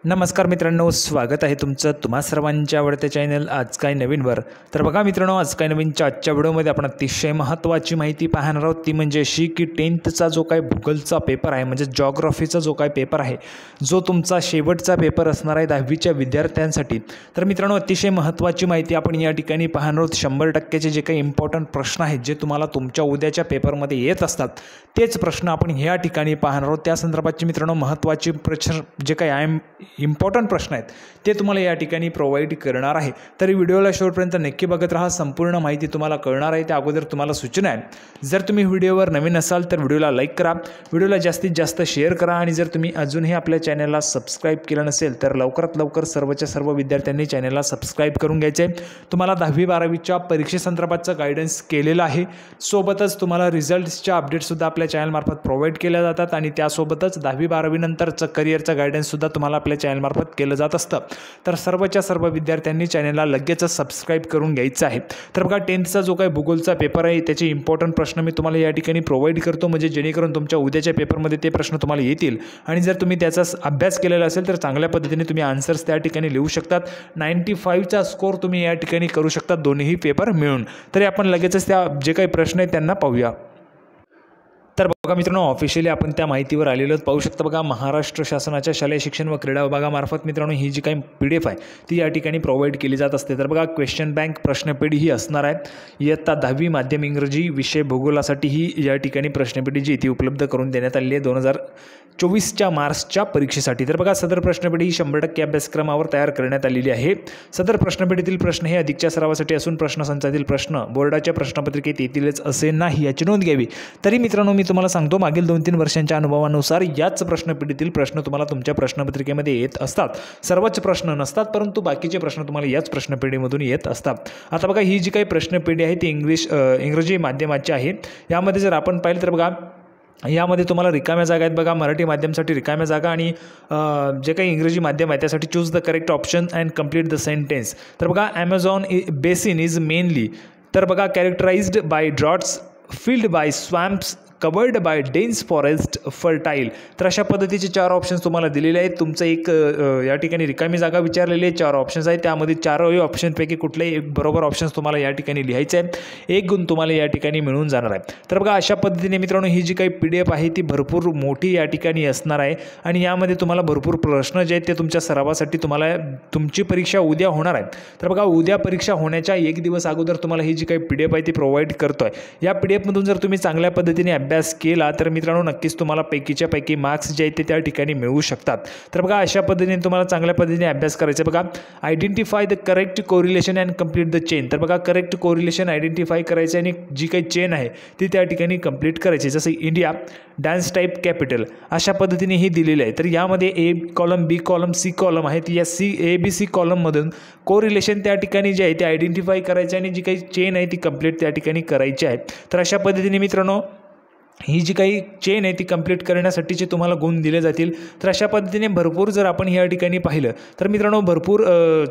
नमस्कार मित्रांनो, स्वागत आहे तुमचं तुम्हा सर्वांच्या आवडत्या चॅनल आज काय नवीनवर। तर बघा मित्रांनो, आज काय नवीनच्या आजच्या व्हिडिओमध्ये आपण अतिशय महत्त्वाची माहिती पाहणार आहोत। ती म्हणजे अशी की 10thचा जो काय भूगोलचा पेपर आहे म्हणजे जिओग्राफीचा जो काय पेपर आहे, जो तुमचा शेवटचा पेपर असणार आहे 10वीच्या विद्यार्थ्यांसाठी। तर मित्रांनो, अतिशय महत्त्वाची माहिती आपण या ठिकाणी पाहणार आहोत। 100%चे जे काही इम्पॉर्टंट प्रश्न आहेत जे तुम्हाला तुमच्या उद्याच्या पेपरमध्ये येत असतात, तेच प्रश्न आपण या ठिकाणी पाहणार आहोत। त्या संदर्भातचे मित्रांनो महत्त्वाचे प्रश्न जे काही इम्पॉर्टंट प्रश्न आहेत ते तुम्हाला या ठिकाणी प्रोव्हाइड करणार आहे। तर व्हिडिओला शेवटपर्यंत नक्की बघत राहा, संपूर्ण माहिती तुम्हाला कळणार आहे। त्या अगोदर तुम्हाला सूचना आहे, जर तुम्ही व्हिडिओवर नवीन असाल तर व्हिडिओला लाईक करा, व्हिडिओला जास्तीत जास्त शेअर करा आणि जर तुम्ही अजूनही आपल्या चॅनलला सबस्क्राईब केलं नसेल तर लवकरात लवकर सर्वच्या सर्व विद्यार्थ्यांनी चॅनलला सबस्क्राईब करून घ्यायचे आहे। तुम्हाला 10वी-12वीच्या परीक्षेसंदर्भातचं गायडन्स केलेलं आहे, सोबतच तुम्हाला रिझल्ट्सच्या अपडेट्ससुद्धा आपल्या चॅनलमार्फत प्रोव्हाइड केल्या जातात आणि त्यासोबतच 10वी-12वी नंतरचं करिअरचं गायडन्ससुद्धा तुम्हाला आपल्या चॅनलमार्फत केलं जात असतं। तर सर्वच्या सर्व विद्यार्थ्यांनी चॅनलला लगेच सबस्क्राईब करून घ्यायचं आहे। तर बघा 10thचा जो काही भूगोलचा पेपर आहे त्याचे इम्पॉर्टंट प्रश्न मी तुम्हाला या ठिकाणी प्रोव्हाइड करतो, म्हणजे जेणेकरून तुमच्या उद्याच्या पेपरमध्ये ते प्रश्न तुम्हाला येतील आणि जर तुम्ही त्याचा अभ्यास केलेला असेल तर चांगल्या पद्धतीने तुम्ही आन्सर्स त्या ठिकाणी लिहू शकतात। 95चा स्कोअर तुम्ही या ठिकाणी करू शकता दोन्ही पेपर मिळून। तरी आपण लगेचच त्या जे काही प्रश्न आहेत त्यांना पाहूया। तर बघा मित्रांनो, ऑफिशियली आपण त्या माहितीवर आलेलो पाहू शकता। बघा, महाराष्ट्र शासनाच्या शालेय शिक्षण व क्रीडा विभागामार्फत मित्रांनो ही जी काही PDF आहे ती या ठिकाणी प्रोव्हाइड केली जात असते। तर बघा, क्वेश्चन बँक प्रश्नपेढी ही असणार आहे। इयत्ता 10वी माध्यम इंग्रजी विषय भूगोलासाठी ही या ठिकाणी प्रश्नपेढी जी ती उपलब्ध करून देण्यात आलेली आहे 2024च्या मार्चच्या परीक्षेसाठी। तर बघा, सदर प्रश्नपेढी ही 100% अभ्यासक्रमावर तयार करण्यात आलेली आहे। सदर प्रश्नपेढीतील प्रश्न हे अधिकच्या सरावासाठी असून प्रश्नसंचातील प्रश्न बोर्डाच्या प्रश्नपत्रिकेत येतीलच असे नाही, याची नोंद घ्यावी। तरी मित्रांनो, मी तुम्हाला सांगतो, मागील 2-3 वर्षांच्या अनुभवानुसार याच प्रश्नपेढीतील प्रश्न तुम्हाला तुमच्या प्रश्नपत्रिकेमध्ये येत असतात। सर्वच प्रश्न नसतात, परंतु बाकीचे प्रश्न तुम्हाला याच प्रश्नपेढीमधून येत असतात। आता बघा, ही जी काही प्रश्नपेढी आहे ती इंग्रजी माध्यमाची आहे। यामध्ये जर आपण पाहिलं तर बघा, यामध्ये तुम्हाला रिकाम्या जागा आहेत। बघा, मराठी माध्यमसाठी रिकाम्या जागा आणि जे काही इंग्रजी माध्यम आहे त्यासाठी choose the correct option and complete the sentence. तर बघा, ॲमेझॉन बेसिन इज मेनली, तर बघा, characterised by droughts, filled by swamps, covered by dense forest, fertile. तर अशा पद्धतीचे 4 ऑप्शन्स तुम्हाला दिलेले आहेत। तुमचं एक या ठिकाणी रिकामी जागा विचारलेली आहे, 4 ऑप्शन्स आहेत, त्यामध्ये 4ही ऑप्शनपैकी कुठलेही एक बरोबर ऑप्शन्स तुम्हाला या ठिकाणी लिहायचे आहे। 1 गुण तुम्हाला या ठिकाणी मिळून जाणार आहे। तर बघा, अशा पद्धतीने मित्रांनो ही जी काही PDF आहे ती भरपूर मोठी या ठिकाणी असणार आहे आणि यामध्ये तुम्हाला भरपूर प्रश्न जे आहेत ते तुमच्या सरावासाठी तुम्हाला तुमची परीक्षा उद्या होणार आहे। तर बघा, उद्या परीक्षा होण्याच्या 1 दिवस अगोदर तुम्हाला ही जी काही PDF आहे ती प्रोव्हाइड करतो आहे। या PDF मधून जर तुम्ही चांगल्या पद्धतीने अभ्यास केला तर मित्रांनो नक्कीच तुम्हाला पैकीच्या पैकी मार्क्स जे आहेत ते त्या ठिकाणी मिळू शकतात। तर बघा, अशा पद्धतीने तुम्हाला चांगल्या पद्धतीने अभ्यास करायचा। बघा, identify the correct correlation and complete the chain. तर बघा, करेक्ट कोरिलेशन आयडेंटिफाय करायचे आणि जी काही चेन आहे ती त्या ठिकाणी कंप्लीट करायची। जसं इंडिया डान्स टाईप कॅपिटल अशा पद्धतीने ही दिलेली आहे। तर यामध्ये A column, B column, C column आहेत। या ABC कॉलममधून कोरिलेशन त्या ठिकाणी जे आहे ते आयडेंटिफाय करायचे आणि जी काही चेन आहे ती कंप्लीट त्या ठिकाणी करायची आहे। तर अशा पद्धतीने मित्रांनो ही जी काही चेन आहे ती कंप्लीट करण्यासाठीचे तुम्हाला गुण दिले जातील। तर अशा पद्धतीने भरपूर जर आपण या ठिकाणी पाहिलं तर मित्रांनो भरपूर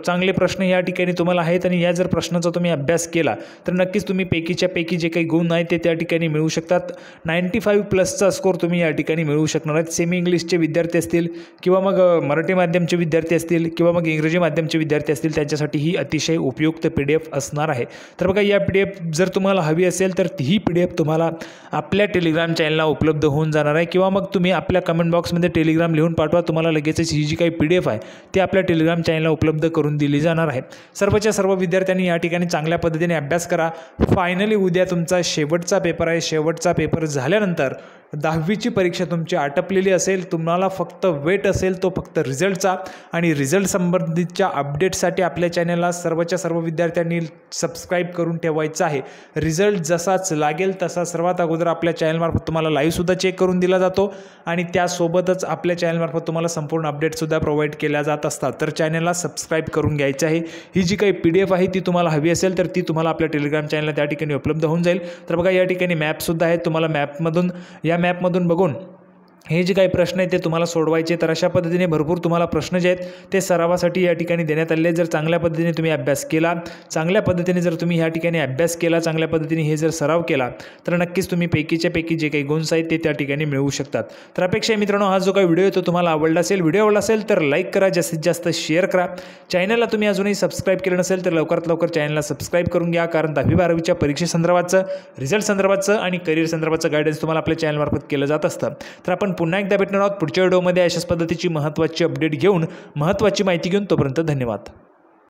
चांगले प्रश्न या ठिकाणी तुम्हाला आहेत आणि या जर प्रश्नाचा तुम्ही अभ्यास केला तर नक्कीच तुम्ही पैकीच्या पैकी जे काही गुण आहेत ते त्या ठिकाणी मिळू शकतात। 95+ स्कोअर तुम्ही या ठिकाणी मिळवू शकणार आहेत। सेमी इंग्लिशचे विद्यार्थी असतील किंवा मग मराठी माध्यमचे विद्यार्थी असतील किंवा मग इंग्रजी माध्यमचे विद्यार्थी असतील त्यांच्यासाठी ही अतिशय उपयुक्त PDF असणार आहे। तर बघा, या PDF जर तुम्हाला हवी असेल तर ही PDF तुम्हाला आपल्या टेलिग्राम चॅनलला उपलब्ध होऊन जाणार आहे किंवा मग तुम्ही आपल्या कमेंट बॉक्समध्ये टेलिग्राम लिहून पाठवा, तुम्हाला लगेचच ही जी काही PDF आहे ती आपल्या टेलिग्राम चॅनलला उपलब्ध करून दिली जाणार आहे। सर्वच्या सर्व विद्यार्थ्यांनी या ठिकाणी चांगल्या पद्धतीने अभ्यास करा। फायनली उद्या तुमचा शेवटचा पेपर आहे। शेवटचा पेपर झाल्यानंतर 10वीची परीक्षा तुमची आटपलेली असेल। तुम्हाला फक्त वेट असेल तो फक्त रिझल्टचा आणि रिझल्ट संबंधितच्या अपडेटसाठी आपल्या चॅनलला सर्वच्या सर्व विद्यार्थ्यांनी सबस्क्राईब करून ठेवायचं आहे। रिझल्ट जसाच लागेल तसा सर्वात अगोदर आपल्या चॅनलमार्फत तुम्हाला लाईव्हसुद्धा चेक करून दिला जातो आणि त्यासोबतच आपल्या चॅनलमार्फत तुम्हाला संपूर्ण अपडेटसुद्धा प्रोव्हाइड केल्या जात असतात। तर चॅनलला सबस्क्राईब करून घ्यायचं आहे। ही जी काही PDF आहे ती तुम्हाला हवी असेल तर ती तुम्हाला आपल्या टेलिग्राम चॅनलला त्या ठिकाणी उपलब्ध होऊन जाईल। तर बघा, या ठिकाणी मॅपसुद्धा आहे, तुम्हाला मॅपमधून बघून हे जे काही प्रश्न आहेत ते तुम्हाला सोडवायचे. तर अशा पद्धतीने भरपूर तुम्हाला प्रश्न जे आहेत ते सरावासाठी या ठिकाणी देण्यात आले. जर चांगल्या पद्धतीने तुम्ही अभ्यास केला, चांगल्या पद्धतीने जर तुम्ही ह्या ठिकाणी अभ्यास केला, चांगल्या पद्धतीने हे जर सराव केला तर नक्कीच तुम्ही पैकीच्या पैकी जे काही गुण आहेत ते त्या ठिकाणी मिळवू शकतात. तर अपेक्षा आहे मित्रांनो हा जो काही व्हिडिओ आहे तो तुम्हाला आवडला असेल. व्हिडिओ आवडला असेल तर लाईक करा, जास्तीत जास्त शेअर करा. चॅनलला तुम्ही अजूनही सबस्क्राईब केलं नसेल तर लवकरात लवकर चॅनलला सबस्क्राईब करून घ्या, कारण 10वी-12वीच्या परीक्षेसंदर्भातचं, रिझल्ट संदर्भातचं आणि करिअर संदर्भातचं गायडन्स तुम्हाला आपल्या चॅनलमार्फत केलं जात असतं. तर आपण पुन्हा एकदा भेटणार आहोत पुढच्या व्हिडिओमध्ये अशाच पद्धतीची महत्त्वाची अपडेट घेऊन, महत्त्वाची माहिती घेऊन. तोपर्यंत धन्यवाद.